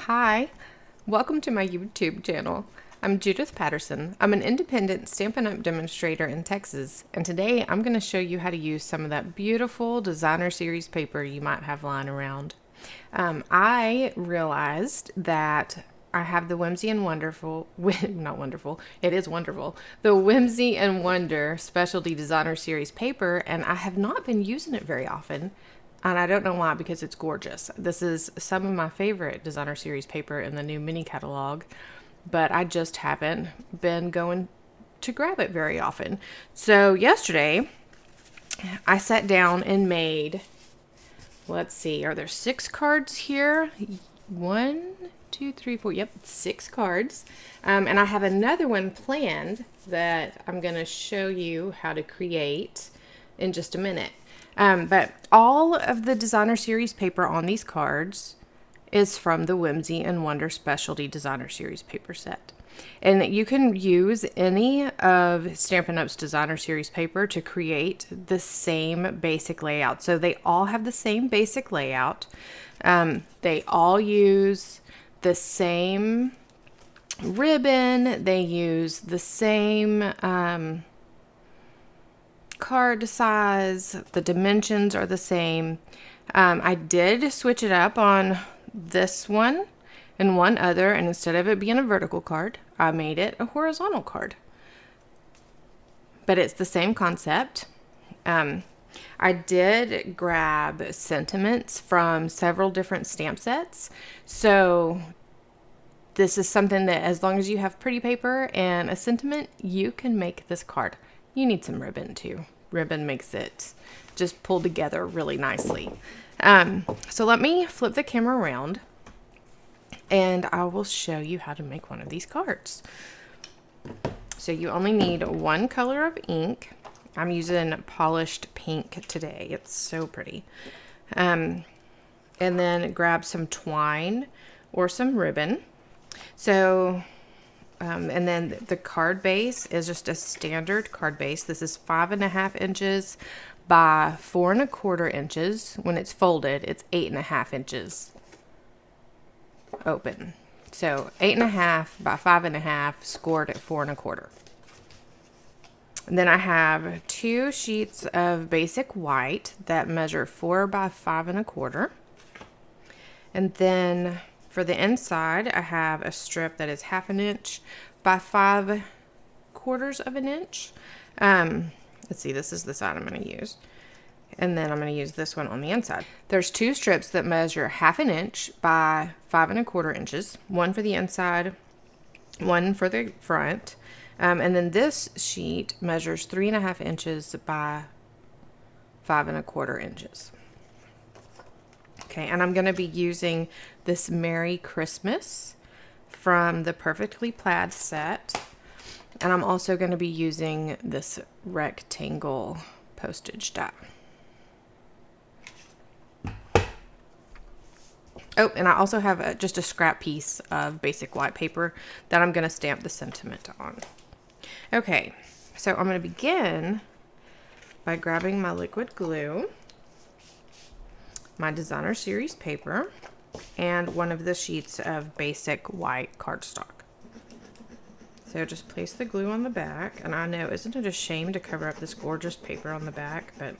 Hi, welcome to my YouTube channel. I'm Judith Patterson. I'm an independent Stampin' Up! Demonstrator in Texas, and today I'm going to show you how to use some of that beautiful designer series paper you might have lying around. I realized that I have the Whimsy and Wonderful, not wonderful, it is wonderful, the Whimsy and Wonder Specialty Designer Series paper, and I have not been using it very often. And I don't know why, because it's gorgeous. This is some of my favorite designer series paper in the new mini catalog, but I just haven't been going to grab it very often. So yesterday, I sat down and made, let's see, are there 6 cards here? 1, 2, 3, 4, yep, 6 cards. And I have another one planned that I'm going to show you how to create in just a minute. But all of the designer series paper on these cards is from the Whimsy and Wonder Specialty Designer Series paper set. And you can use any of Stampin' Up's designer series paper to create the same basic layout. So they all have the same basic layout. They all use the same ribbon. They use the same card size. The dimensions are the same. I did switch it up on this one and one other, and instead of it being a vertical card, I made it a horizontal card. But it's the same concept. I did grab sentiments from several different stamp sets. So this is something that, as long as you have pretty paper and a sentiment, you can make this card. You need some ribbon too. Ribbon makes it just pull together really nicely. So let me flip the camera around and I will show you how to make one of these cards. So you only need one color of ink. I'm using polished pink today. It's so pretty. And then grab some twine or some ribbon. So and then the card base is just a standard card base. This is 5.5 inches by 4.25 inches. When it's folded, it's 8.5 inches open. So 8.5 by 5.5 scored at 4.25. And then I have 2 sheets of basic white that measure 4 by 5.25. And then for the inside, I have a strip that is 1/2 inch by 5/4 inch. Let's see, this is the side I'm going to use. And then I'm going to use this one on the inside. There's 2 strips that measure 1/2 inch by 5.25 inches. One for the inside, one for the front. And then this sheet measures 3.5 inches by 5.25 inches. Okay, and I'm going to be using this Merry Christmas from the Perfectly Plaid set. And I'm also going to be using this rectangle postage die. Oh, and I also have just a scrap piece of basic white paper that I'm going to stamp the sentiment on. Okay, so I'm going to begin by grabbing my liquid glue, my designer series paper, and one of the sheets of basic white cardstock. So just place the glue on the back, and I know, isn't it a shame to cover up this gorgeous paper on the back, but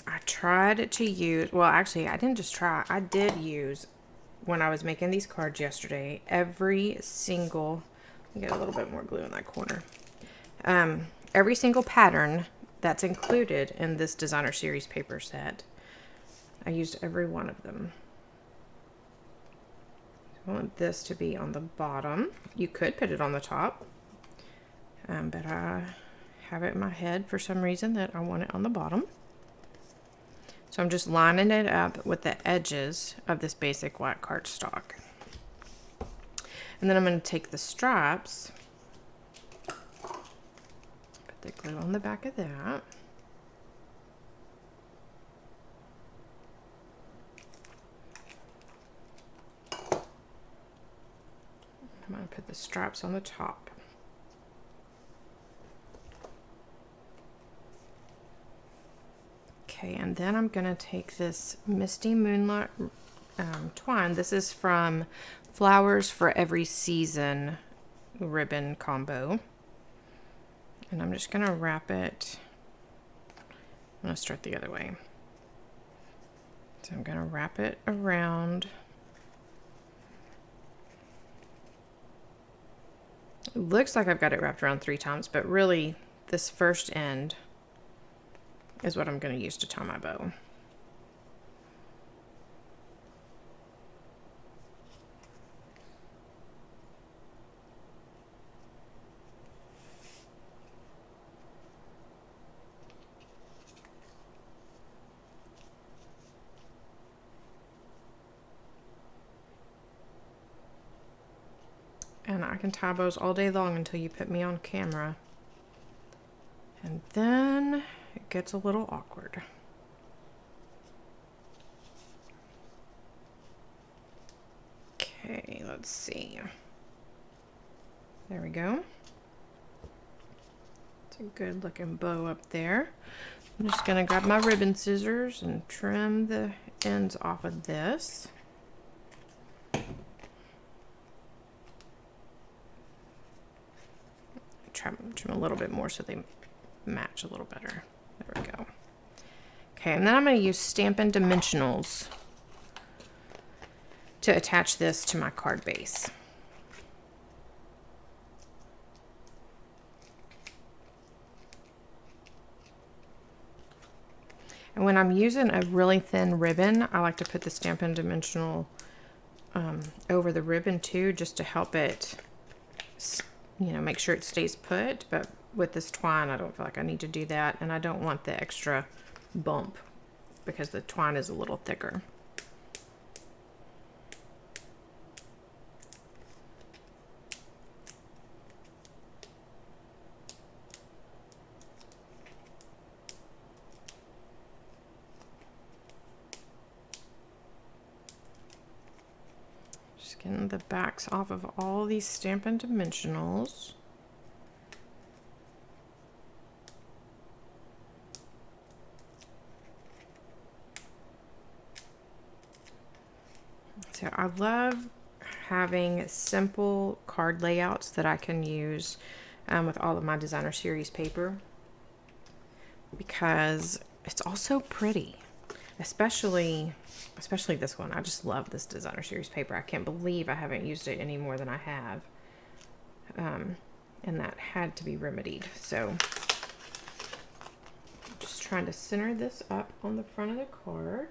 I tried to use, well actually I didn't just try, I did use, when I was making these cards yesterday, every single, let me get a little bit more glue in that corner, every single pattern that's included in this designer series paper set. I used every one of them. I want this to be on the bottom. You could put it on the top, but I have it in my head for some reason that I want it on the bottom. So I'm just lining it up with the edges of this basic white cardstock. And then I'm going to take the stripes, put the glue on the back of that. I'm going to put the stripes on the top. Okay, and then I'm going to take this Misty Moonlight twine. This is from Flowers for Every Season ribbon combo. And I'm just going to wrap it. I'm going to start the other way. So I'm going to wrap it around. It looks like I've got it wrapped around 3 times, but really this first end is what I'm going to use to tie my bow. And I can tie bows all day long until you put me on camera. And then it gets a little awkward. Okay, let's see. There we go. It's a good looking bow up there. I'm just gonna grab my ribbon scissors and trim the ends off of this. Trim a little bit more so they match a little better. There we go. Okay, and then I'm going to use Stampin' Dimensionals to attach this to my card base. And when I'm using a really thin ribbon, I like to put the Stampin' Dimensional over the ribbon too, just to help it, you know, make sure it stays put. But with this twine, I don't feel like I need to do that, and I don't want the extra bump because the twine is a little thicker. Just getting the backs off of all these Stampin' Dimensionals. So I love having simple card layouts that I can use with all of my designer series paper, because it's also pretty, especially this one. I just love this designer series paper. I can't believe I haven't used it any more than I have, and that had to be remedied. So I'm just trying to center this up on the front of the card.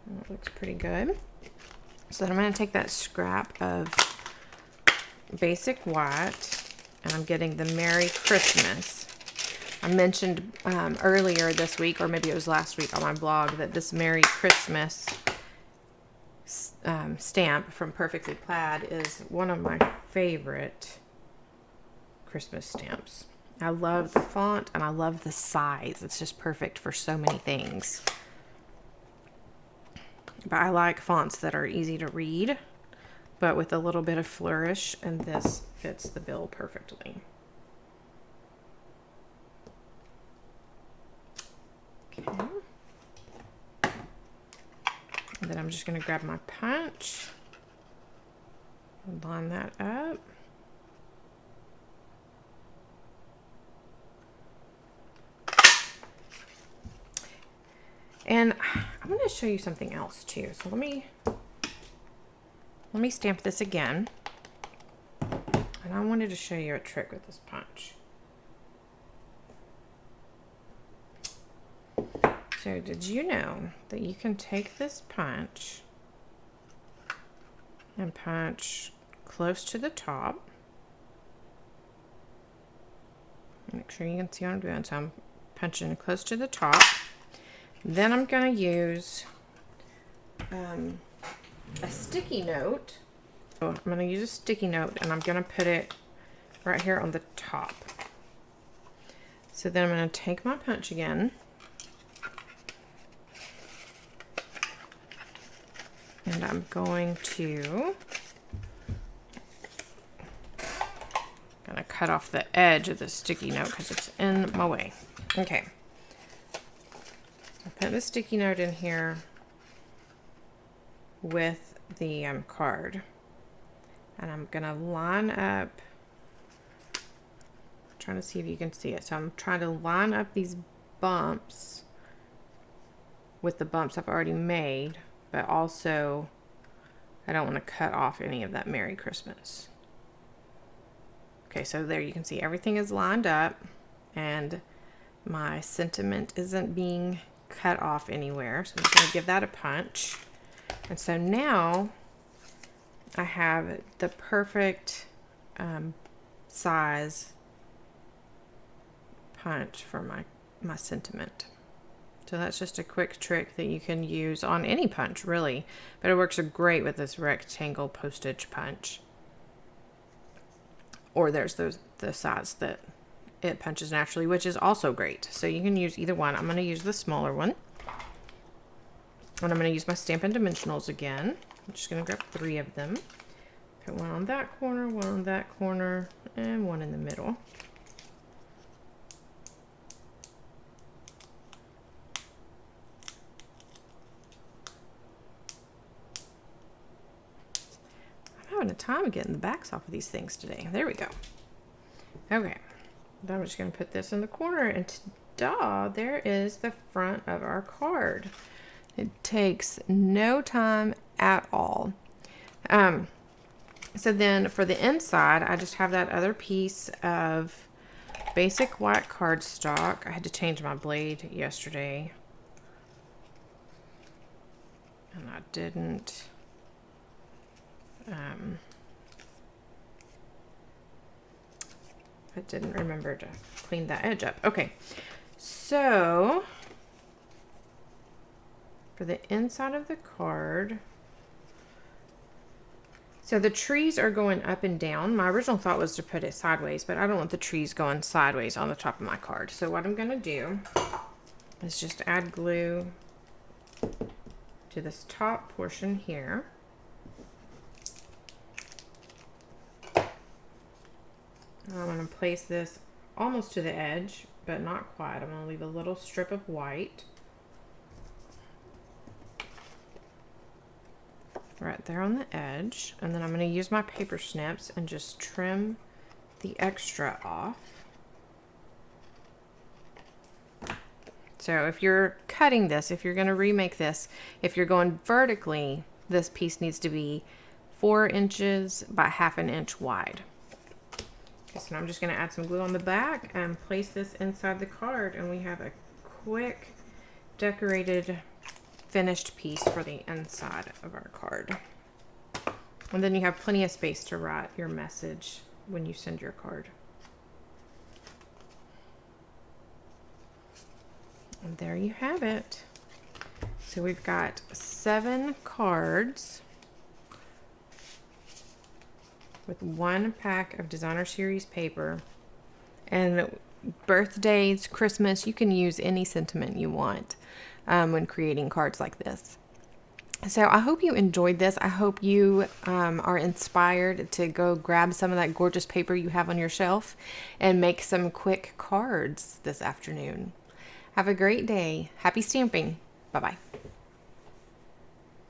And it looks pretty good. So then I'm going to take that scrap of basic white, and I'm getting the Merry Christmas. I mentioned earlier this week, or maybe it was last week on my blog, that this Merry Christmas stamp from Perfectly Plaid is one of my favorite Christmas stamps. I love the font and I love the size. It's just perfect for so many things. But I like fonts that are easy to read, but with a little bit of flourish, and this fits the bill perfectly. Okay. And then I'm just going to grab my punch and line that up. And I'm going to show you something else too. So let me stamp this again. And I wanted to show you a trick with this punch. So did you know that you can take this punch and punch close to the top? Make sure you can see what I'm doing. So I'm punching close to the top. Then I'm going to use a sticky note. So I'm going to use a sticky note, and I'm going to put it right here on the top. So then I'm going to take my punch again. And I'm going to cut off the edge of the sticky note because it's in my way. Okay. putting the sticky note in here with the card. And I'm going to line up, trying to see if you can see it. So I'm trying to line up these bumps with the bumps I've already made, but also I don't want to cut off any of that Merry Christmas. Okay, so there you can see everything is lined up and my sentiment isn't being cut off anywhere. So I'm just going to give that a punch. And so now I have the perfect size punch for my sentiment. So that's just a quick trick that you can use on any punch, really. But it works great with this rectangle postage punch. Or there's the size that it punches naturally, which is also great. So you can use either one. I'm going to use the smaller one. And I'm going to use my Stampin' Dimensionals again. I'm just going to grab 3 of them. Put one on that corner, one on that corner, and one in the middle. I'm having a time getting the backs off of these things today. There we go. Okay. Then I'm just going to put this in the corner, and ta-da, there is the front of our card. It takes no time at all. So then for the inside, I just have that other piece of basic white cardstock. I had to change my blade yesterday, and I didn't. I didn't remember to clean that edge up. Okay, so for the inside of the card, so the trees are going up and down. My original thought was to put it sideways, but I don't want the trees going sideways on the top of my card. So what I'm going to do is just add glue to this top portion here. I'm going to place this almost to the edge, but not quite. I'm going to leave a little strip of white right there on the edge, and then I'm going to use my paper snips and just trim the extra off. So if you're cutting this, if you're going to remake this, if you're going vertically, this piece needs to be 4 inches by 1/2 inch wide. So I'm just going to add some glue on the back and place this inside the card, and we have a quick decorated finished piece for the inside of our card. And then you have plenty of space to write your message when you send your card. And there you have it. So we've got 7 cards with 1 pack of designer series paper, and birthdays, Christmas, you can use any sentiment you want when creating cards like this. So I hope you enjoyed this. I hope you are inspired to go grab some of that gorgeous paper you have on your shelf and make some quick cards this afternoon. Have a great day. Happy stamping. Bye-bye.